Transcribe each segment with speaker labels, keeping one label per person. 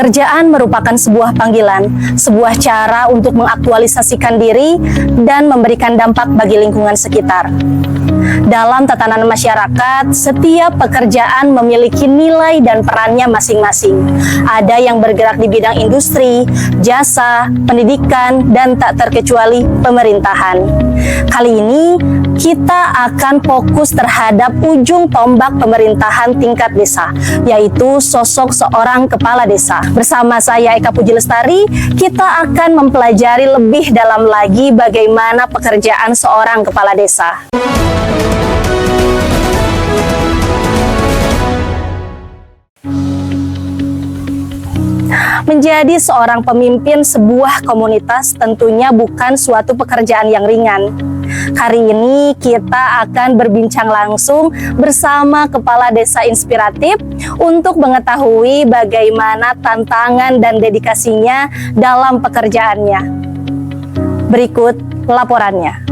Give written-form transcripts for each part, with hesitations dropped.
Speaker 1: Pekerjaan merupakan sebuah panggilan, sebuah cara untuk mengaktualisasikan diri dan memberikan dampak bagi lingkungan sekitar. Dalam tatanan masyarakat, setiap pekerjaan memiliki nilai dan perannya masing-masing. Ada yang bergerak di bidang industri, jasa, pendidikan, dan tak terkecuali pemerintahan. Kali ini, kita akan fokus terhadap ujung tombak pemerintahan tingkat desa, yaitu sosok seorang kepala desa. Bersama saya Eka Puji Lestari, kita akan mempelajari lebih dalam lagi bagaimana pekerjaan seorang kepala desa. Menjadi seorang pemimpin sebuah komunitas tentunya bukan suatu pekerjaan yang ringan. Hari ini kita akan berbincang langsung bersama Kepala Desa Inspiratif untuk mengetahui bagaimana tantangan dan dedikasinya dalam pekerjaannya. Berikut laporannya.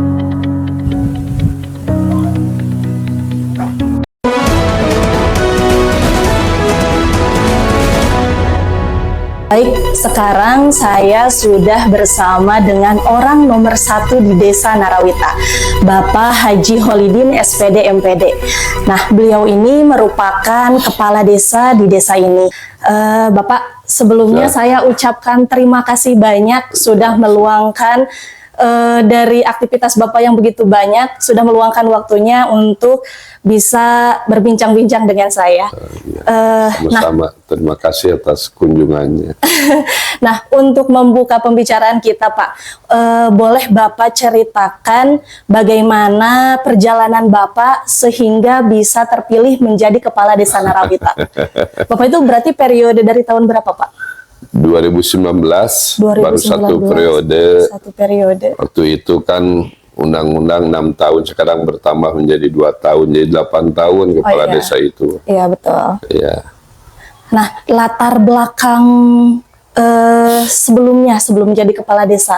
Speaker 1: Baik, sekarang saya sudah bersama dengan orang nomor 1 di Desa Narawita, Bapak Haji Holidin SPD MPD. Nah, beliau ini merupakan kepala desa di desa ini. Bapak, sebelumnya saya ucapkan terima kasih banyak sudah meluangkan dari aktivitas Bapak yang begitu banyak, sudah meluangkan waktunya untuk bisa berbincang-bincang dengan saya.
Speaker 2: Sama-sama, terima kasih atas kunjungannya.
Speaker 1: Nah, untuk membuka pembicaraan kita, Pak, boleh Bapak ceritakan bagaimana perjalanan Bapak sehingga bisa terpilih menjadi Kepala Desa Narawita. Bapak itu berarti periode dari tahun berapa, Pak?
Speaker 2: 2019, baru satu periode. Waktu itu kan undang-undang 6 tahun, sekarang bertambah menjadi 2 tahun, jadi 8 tahun kepala desa itu.
Speaker 1: Iya, betul.
Speaker 2: Iya.
Speaker 1: Nah, latar belakang sebelum jadi kepala desa.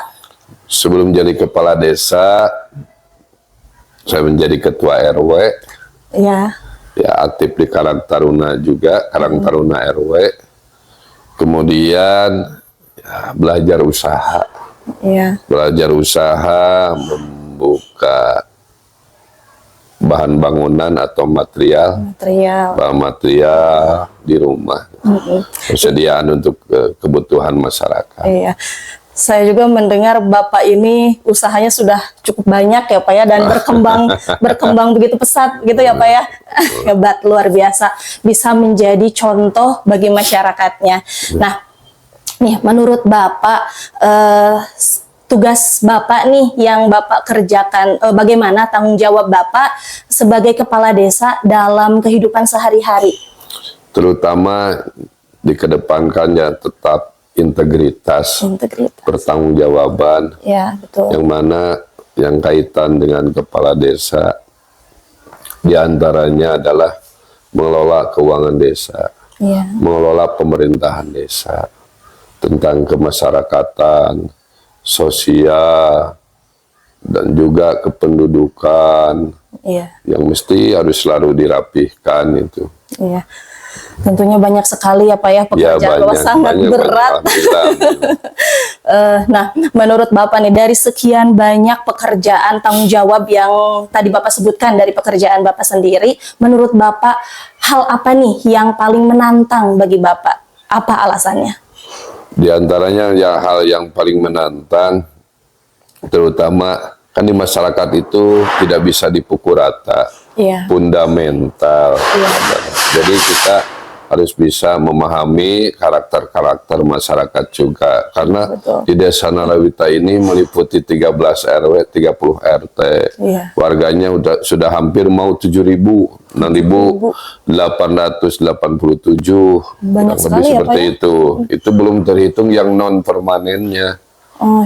Speaker 2: Sebelum jadi kepala desa, saya menjadi ketua RW.
Speaker 1: Iya.
Speaker 2: Ya, aktif di Karang Taruna juga, Karang Taruna RW. Kemudian ya, belajar usaha.
Speaker 1: Iya.
Speaker 2: Belajar usaha, membuka bahan bangunan atau bahan material di rumah, persediaan untuk kebutuhan masyarakat.
Speaker 1: Iya, saya juga mendengar Bapak ini usahanya sudah cukup banyak ya Pak ya, dan berkembang begitu pesat gitu ya Pak ya. Hebat, luar biasa, bisa menjadi contoh bagi masyarakatnya. Nah, nih menurut Bapak, tugas Bapak nih yang Bapak kerjakan, bagaimana tanggung jawab Bapak sebagai kepala desa dalam kehidupan sehari-hari?
Speaker 2: Terutama dikedepankan ya tetap integritas. Pertanggungjawaban,
Speaker 1: ya, betul.
Speaker 2: Yang mana yang kaitan dengan kepala desa diantaranya adalah mengelola keuangan desa, mengelola pemerintahan desa, tentang kemasyarakatan, sosial, dan juga kependudukan, yang mesti harus selalu dirapihkan itu.
Speaker 1: Iya, tentunya banyak sekali ya Pak ya pekerjaan sangat berat. Nah, menurut Bapak nih, dari sekian banyak pekerjaan tanggung jawab yang tadi Bapak sebutkan dari pekerjaan Bapak sendiri, menurut Bapak hal apa nih yang paling menantang bagi Bapak? Apa alasannya?
Speaker 2: Di antaranya ya hal yang paling menantang, terutama kan di masyarakat itu tidak bisa dipukul rata, fundamental. Jadi kita harus bisa memahami karakter-karakter masyarakat juga, karena di Desa Narawita ini meliputi 13 RW, 30 RT. Warganya sudah hampir mau 6.887.
Speaker 1: Banyak sekali ya,
Speaker 2: seperti itu. Itu belum terhitung yang non permanennya.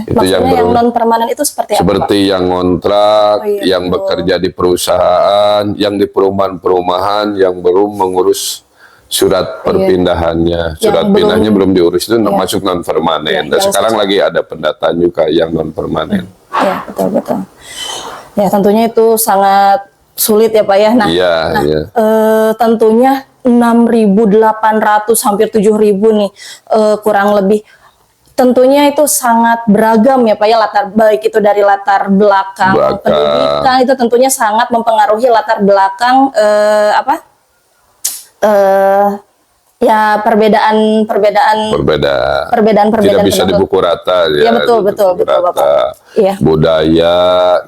Speaker 1: Itu yang non permanen itu seperti apa,
Speaker 2: seperti
Speaker 1: Pak?
Speaker 2: Yang ngontrak, yang bekerja di perusahaan, yang di perumahan-perumahan, yang belum mengurus surat perpindahannya, surat pindahnya belum diurus, itu masuk non permanen. Dan sekarang lagi ada pendataan juga yang non permanen.
Speaker 1: Ya, betul. Ya, tentunya itu sangat sulit ya Pak ya. Nah, tentunya 6.800 hampir 7.000 nih kurang lebih. Tentunya itu sangat beragam ya Pak ya, baik itu dari latar belakang pendidikan, itu tentunya sangat mempengaruhi latar belakang ya perbedaan
Speaker 2: tidak bisa dipukul rata ya.
Speaker 1: Ya betul Bapak.
Speaker 2: Iya. Budaya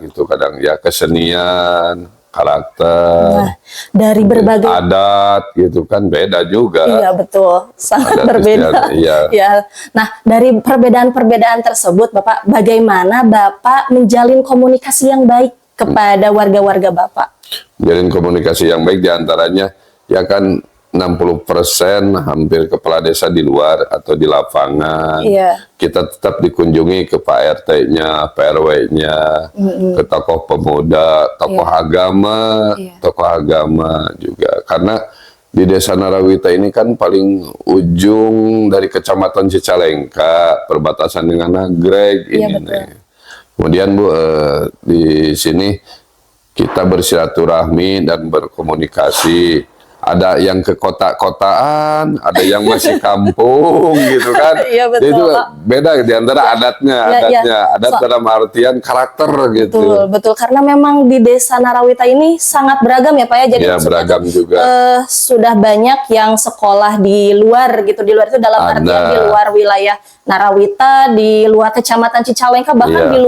Speaker 2: gitu kadang ya, kesenian, karakter,
Speaker 1: nah, dari berbagai
Speaker 2: adat gitu kan beda juga.
Speaker 1: Iya betul, sangat berbeda. Ya. Nah, dari perbedaan-perbedaan tersebut, Bapak, bagaimana Bapak menjalin komunikasi yang baik kepada warga-warga Bapak?
Speaker 2: Menjalin komunikasi yang baik diantaranya ya kan 60% hampir kepala desa di luar atau di lapangan. Iya. Kita tetap dikunjungi ke Pak RT-nya, Pak RW-nya, ke tokoh pemuda, tokoh agama, tokoh agama juga. Karena di Desa Narawita ini kan paling ujung dari Kecamatan Cicalengka, perbatasan dengan Nagreg ini. Kemudian Bu, di sini kita bersilaturahmi dan berkomunikasi. Ada yang ke kota-kotaan, ada yang masih kampung gitu kan. Iya, betul, itu beda di antara adatnya. Adat dalam artian karakter gitu.
Speaker 1: Betul, karena memang di Desa Narawita ini sangat beragam ya Pak ya. Jadi
Speaker 2: beragam juga.
Speaker 1: Sudah banyak yang sekolah di luar gitu. Di luar itu dalam artian di luar wilayah Narawita, di luar Kecamatan Cicalengka, bahkan di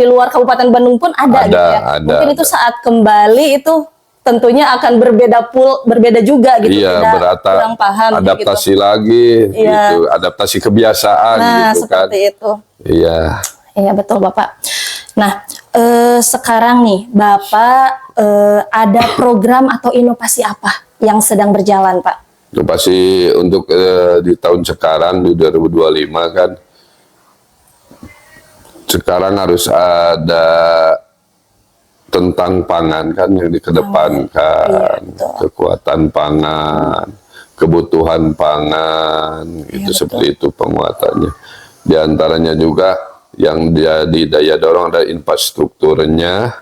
Speaker 1: luar Kabupaten Bandung pun ada gitu ya. Mungkin itu saat kembali itu tentunya akan berbeda juga gitu.
Speaker 2: Kurang paham adaptasi gitu. Lagi gitu, adaptasi kebiasaan gitu kan.
Speaker 1: Seperti itu.
Speaker 2: Iya
Speaker 1: betul Bapak. Nah, sekarang nih Bapak ada program atau inovasi apa yang sedang berjalan Pak?
Speaker 2: Inovasi untuk di tahun sekarang di 2025 kan sekarang harus ada tentang pangan kan yang dikedepankan, kekuatan pangan, kebutuhan pangan, itu seperti itu penguatannya. Di antaranya juga yang jadi daya dorong ada infrastrukturnya,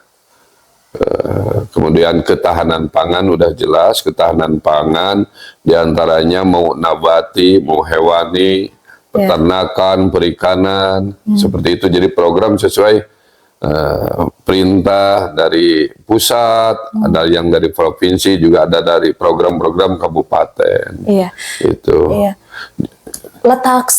Speaker 2: kemudian ketahanan pangan udah jelas, ketahanan pangan di antaranya mau nabati, mau hewani, peternakan, perikanan, seperti itu. Jadi program sesuai perintah dari pusat, ada yang dari provinsi, juga ada dari program-program kabupaten. Itu. Letak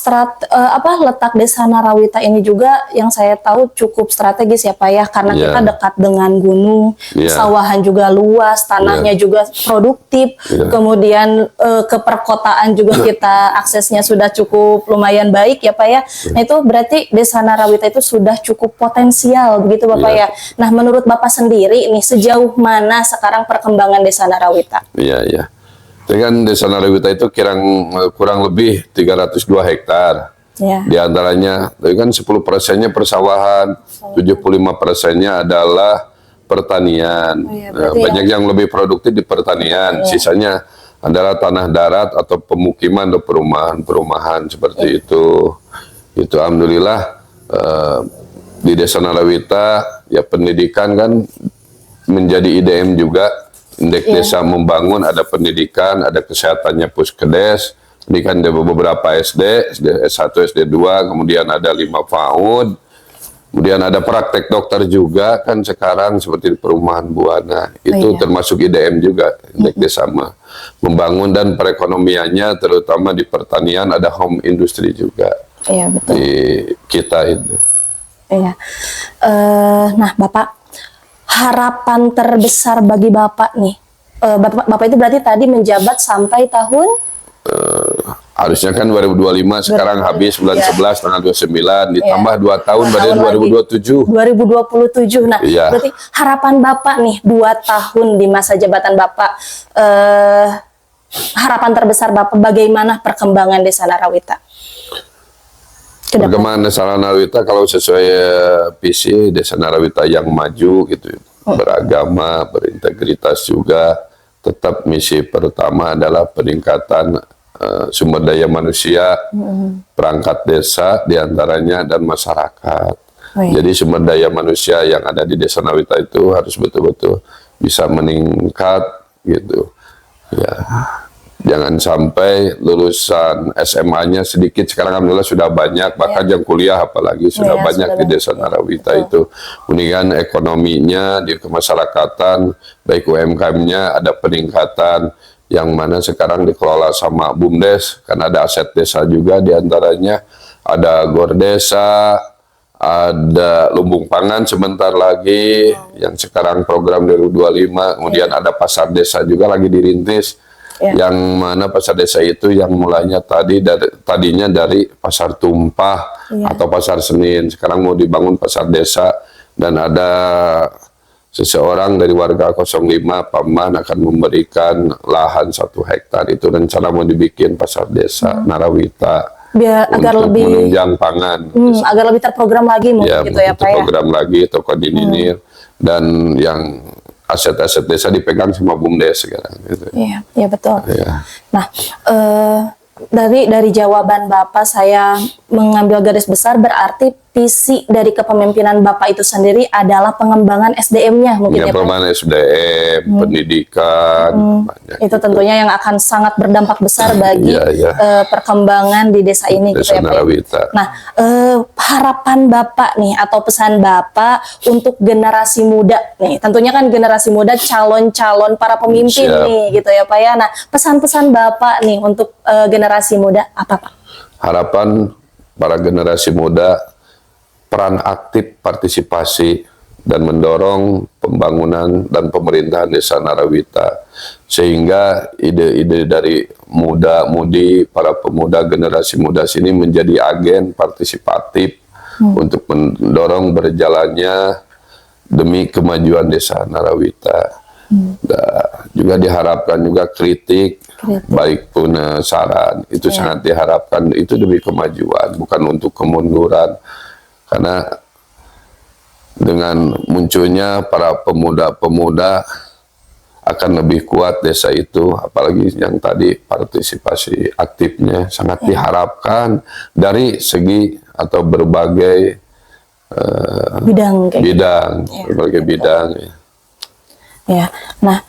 Speaker 1: Desa Narawita ini juga yang saya tahu cukup strategis ya Pak ya, karena kita dekat dengan gunung, sawahan juga luas, tanahnya juga produktif, kemudian ke perkotaan juga kita aksesnya sudah cukup lumayan baik ya Pak ya. Nah itu berarti Desa Narawita itu sudah cukup potensial begitu Bapak ya. Nah menurut Bapak sendiri nih sejauh mana sekarang perkembangan Desa Narawita?
Speaker 2: Dengan Desa Narawita itu kurang lebih 302 hektar. Di antaranya, tapi kan 10%-nya persawahan, 75%-nya adalah pertanian. Banyak yang lebih produktif di pertanian, sisanya adalah tanah darat atau pemukiman atau perumahan-perumahan seperti itu. Itu alhamdulillah di Desa Narawita ya pendidikan kan menjadi IDM juga. Indeks desa membangun, ada pendidikan, ada kesehatannya Puskedes, pendidikan ada beberapa SD, S1, SD2, kemudian ada 5 PAUD, kemudian ada praktek dokter juga kan sekarang seperti di perumahan Buana, itu termasuk IDM juga, indeks desa membangun, dan perekonomiannya terutama di pertanian ada home industry juga di kita itu.
Speaker 1: Nah Bapak, harapan terbesar bagi Bapak nih, Bapak itu berarti tadi menjabat sampai tahun?
Speaker 2: Harusnya kan 2025, sekarang habis bulan 11 tanggal 29, ditambah 2 tahun berarti 2027.
Speaker 1: 2027, nah berarti harapan Bapak nih 2 tahun di masa jabatan Bapak, harapan terbesar Bapak bagaimana perkembangan Desa Narawita?
Speaker 2: Perkembangan Desa Narawita kalau sesuai visi Desa Narawita yang maju gitu, beragama, berintegritas juga. Tetap misi pertama adalah peningkatan sumber daya manusia, perangkat desa diantaranya dan masyarakat. Jadi sumber daya manusia yang ada di Desa Narawita itu harus betul-betul bisa meningkat gitu. Ya, jangan sampai lulusan SMA-nya sedikit, sekarang alhamdulillah sudah banyak, bahkan yang kuliah apalagi sudah banyak di Desa Narawita itu. Kemudian ekonominya di kemasyarakatan, baik UMKM-nya ada peningkatan, yang mana sekarang dikelola sama BUMDes, kan ada aset desa juga, diantaranya ada GOR Desa, ada lumbung pangan sebentar lagi, yang sekarang program 2025, kemudian ada pasar desa juga lagi dirintis. Yang mana pasar desa itu yang mulanya tadinya dari pasar tumpah atau pasar Senin, sekarang mau dibangun pasar desa, dan ada seseorang dari warga 05 Paman akan memberikan lahan 1 hektar, itu rencana mau dibikin pasar desa Narawita
Speaker 1: biar agar lebih
Speaker 2: menunjang pangan,
Speaker 1: agar lebih terprogram lagi mungkin gitu ya Pak ya.
Speaker 2: Program lagi terkoordinir, dan yang aset-aset desa dipegang sama BUMDes sekarang gitu.
Speaker 1: Iya, iya betul.
Speaker 2: Ya.
Speaker 1: Nah, dari jawaban Bapak saya mengambil garis besar, berarti visi dari kepemimpinan Bapak itu sendiri adalah pengembangan SDM-nya mungkin ya Pak.
Speaker 2: Pengembangan SDM, pendidikan, banyak
Speaker 1: itu tentunya yang akan sangat berdampak besar bagi perkembangan di desa ini
Speaker 2: Desa
Speaker 1: gitu ya Pak.
Speaker 2: Narawita.
Speaker 1: Nah, harapan Bapak nih atau pesan Bapak untuk generasi muda nih, tentunya kan generasi muda calon-calon para pemimpin nih gitu ya Pak ya. Nah, pesan-pesan Bapak nih untuk generasi muda apa Pak?
Speaker 2: Harapan para generasi muda, peran aktif partisipasi dan mendorong pembangunan dan pemerintahan Desa Narawita, sehingga ide-ide dari muda-mudi, para pemuda generasi muda sini menjadi agen partisipatif untuk mendorong berjalannya demi kemajuan Desa Narawita. Juga diharapkan juga kritik, baik pun saran, itu sangat diharapkan, itu demi kemajuan, bukan untuk kemunduran. Karena dengan munculnya para pemuda-pemuda akan lebih kuat desa itu, apalagi yang tadi partisipasi aktifnya sangat diharapkan dari segi atau berbagai berbagai bidang.
Speaker 1: Ya, nah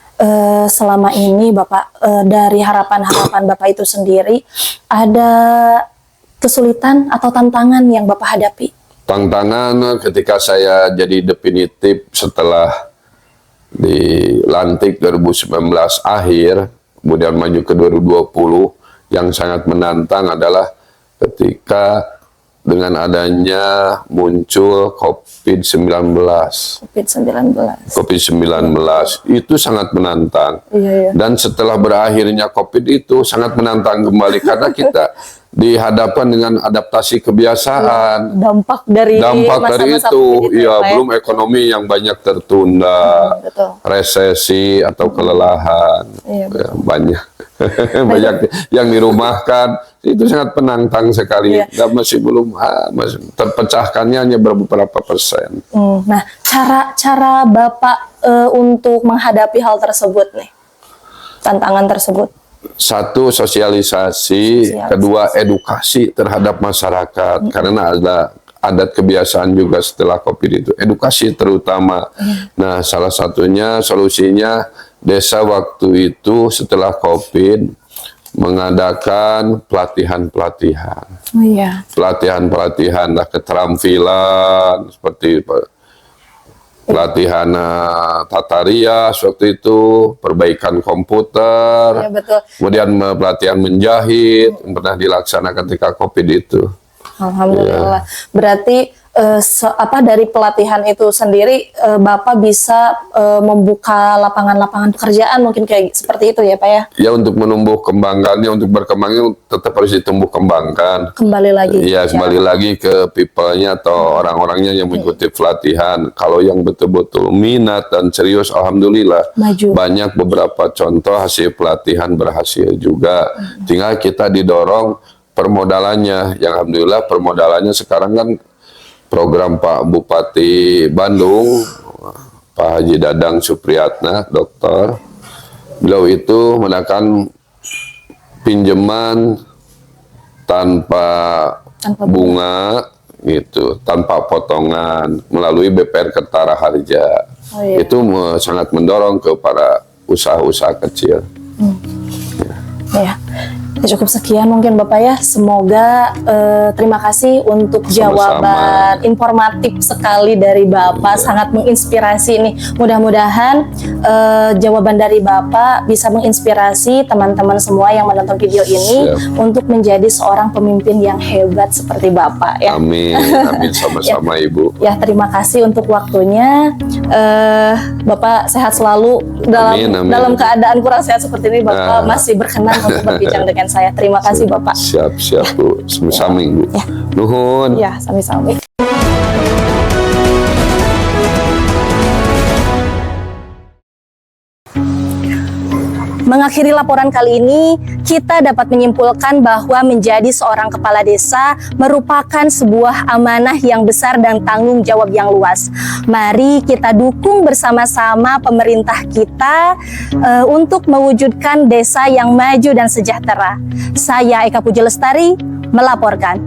Speaker 1: selama ini Bapak dari harapan-harapan Bapak itu sendiri, ada kesulitan atau tantangan yang Bapak hadapi?
Speaker 2: Tantangan ketika saya jadi definitif setelah dilantik 2019 akhir, kemudian maju ke 2020, yang sangat menantang adalah ketika dengan adanya muncul COVID-19. Itu sangat menantang. Dan setelah berakhirnya COVID itu sangat menantang kembali karena kita dihadapkan dengan adaptasi kebiasaan.
Speaker 1: Dampak dari
Speaker 2: itu, belum ekonomi yang banyak tertunda, resesi atau kelelahan, banyak banyak yang dirumahkan, itu sangat penantang sekali. Dan masih belum terpecahkannya hanya beberapa persen.
Speaker 1: Nah, cara Bapak untuk menghadapi hal tersebut nih, tantangan tersebut.
Speaker 2: Satu, sosialisasi, kedua, edukasi terhadap masyarakat, karena ada adat kebiasaan juga setelah COVID itu, edukasi terutama. Nah, salah satunya solusinya desa waktu itu setelah COVID mengadakan pelatihan-pelatihan. Pelatihan-pelatihan keterampilan seperti pelatihan tata rias waktu itu, perbaikan komputer, kemudian pelatihan menjahit yang pernah dilaksanakan ketika COVID itu.
Speaker 1: Alhamdulillah. Berarti dari pelatihan itu sendiri Bapak bisa membuka lapangan-lapangan pekerjaan mungkin kayak seperti itu ya Pak ya? Ya,
Speaker 2: untuk menumbuh kembangkannya, untuk berkembangnya tetap harus ditumbuh kembangkan.
Speaker 1: Kembali lagi.
Speaker 2: Iya, kembali lagi ke people-nya atau orang-orangnya yang mengikuti pelatihan. Kalau yang betul-betul minat dan serius, alhamdulillah banyak beberapa contoh hasil pelatihan berhasil juga. Tinggal kita didorong permodalannya, yang alhamdulillah permodalannya sekarang kan program Pak Bupati Bandung, Pak Haji Dadang Supriyatna, dokter, beliau itu menaikkan pinjaman tanpa bunga gitu, tanpa potongan melalui BPR Kertara Harja. Itu sangat mendorong ke para usaha-usaha kecil.
Speaker 1: Ya, cukup sekian mungkin Bapak ya. Semoga terima kasih untuk jawaban informatif sekali dari Bapak, sangat menginspirasi nih. Mudah-mudahan jawaban dari Bapak bisa menginspirasi teman-teman semua yang menonton video ini untuk menjadi seorang pemimpin yang hebat seperti Bapak ya.
Speaker 2: Amin, amin sama-sama Ibu.
Speaker 1: Ya, terima kasih untuk waktunya. Bapak sehat selalu. Dalam keadaan kurang sehat seperti ini, Bapak masih berkenan untuk berbincang dengan saya. Terima kasih Bapak.
Speaker 2: Siap Bu, sami-sami Bu.
Speaker 1: Ya.
Speaker 2: Nuhun.
Speaker 1: Ya, sami-sami. Mengakhiri laporan kali ini, kita dapat menyimpulkan bahwa menjadi seorang kepala desa merupakan sebuah amanah yang besar dan tanggung jawab yang luas. Mari kita dukung bersama-sama pemerintah kita untuk mewujudkan desa yang maju dan sejahtera. Saya Eka Puji Lestari melaporkan.